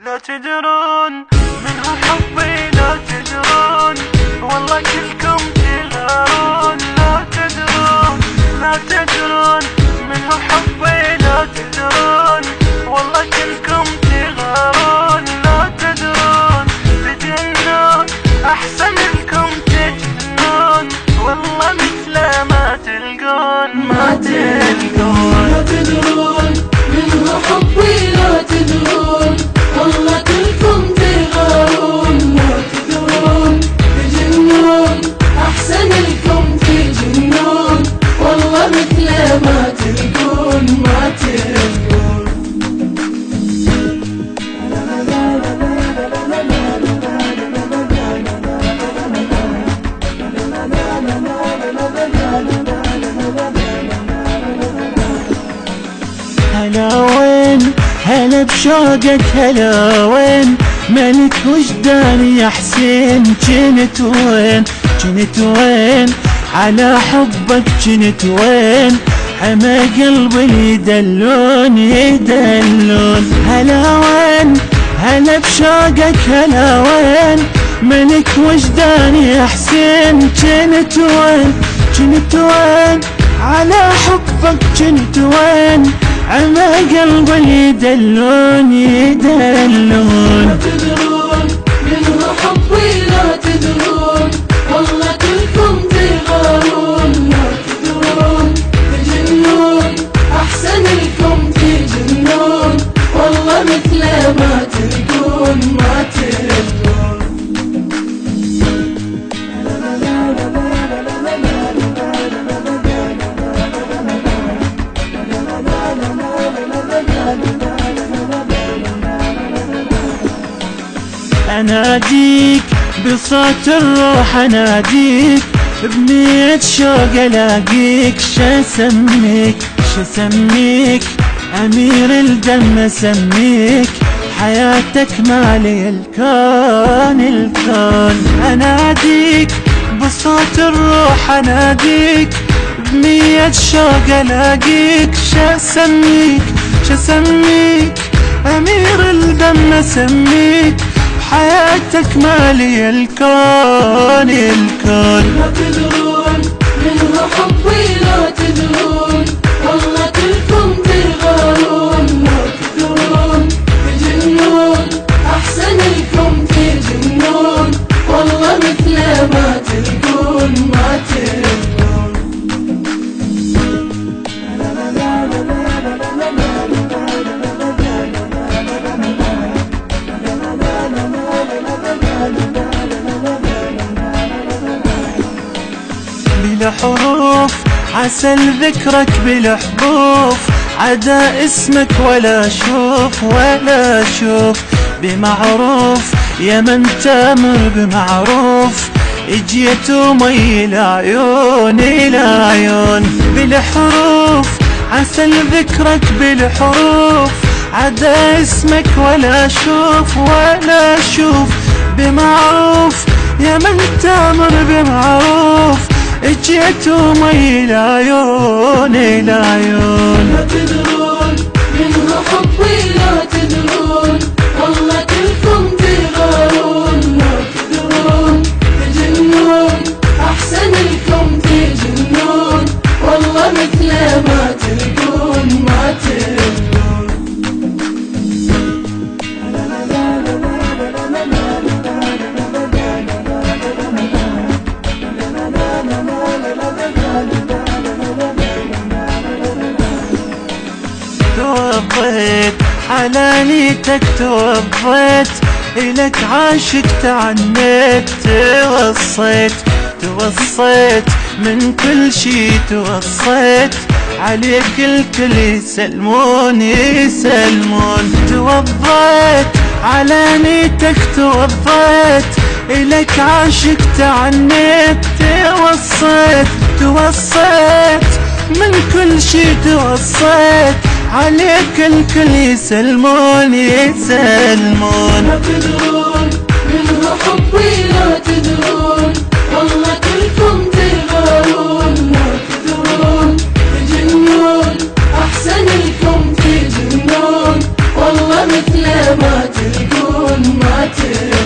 لا تدرون من هو حبي، لا تدرون والله كلكم تغارون. لا تدرون من هو حبي، لا تدرون والله كلكم تغارون. لا تدرون تجنون احسن لكم تجنون، والله مثل ما تلقون ما تلقون. لا تدرون من هو حبي، لا تدرون والله كلكم تغارون. لا تدرون تجنون احسن لكم تجنون، والله مثل ما تلقون ما تلقون. هلا وين هلا بشوقك، هلا وين ملك وجداني يا حسين. جنت وين على حبك جنت وين، حما قلبي يدلون. هلا وين هلا بشوقك، هلا وين ملك وجداني يا حسين. جنت وين على حبك جنت وين، عما قلبي يدلون. لا تدرون من هو حبي، لا تدرون والله كلكم تغارون. لا تدرون تجنون احسن لكم تجنون، والله مثل ما تلقون ما تلقون. أناديك بصوت الروح، أناديك بنية شوق ألاقيك. شسميك أمير الدم، أسميك حياتك مالي الكون. أناديك بصوت الروح، أناديك بنية شوق ألاقيك. شسميك أمير الدم، أسميك حياتك مالي الكون. لا تدرون من هو حبي، لا تدرون والله كلكم تغارون. لا تدرون تجنون احسن لكم تجنون، والله مثل ما تلقون ما تلقون. بلا حروف عسل ذكرك، بلا حروف عدا اسمك ولا شوف بمعروف يا من تامر بمعروف. اجيت ومي العيون بلا حروف عسل ذكرك، بلا حروف عدا اسمك ولا شوف بمعروف يا من تامر بمعروف. اجيت ومي العيون. لا تدرون من هو حبي، لا تدرون والله كلكم تغارون. لا تدرون تجنون احسن لكم تجنون، والله مثل ما تلقون ما تلقون. توضيت على نيتك، توضيت إلك عاشق تعنيت. توصيت من كل شي، توصيت عليك الكل يسلمون. توضيت على نيتك، توضيت إلك عاشق تعنيت. توصيت من كل شي، توصيت عليك الكل يسلمون. لا تدرون من هو حبي، لا تدرون والله كلكم تغارون. لا تدرون تجنون احسن لكم تجنون، والله مثل ما تلقون. تدرون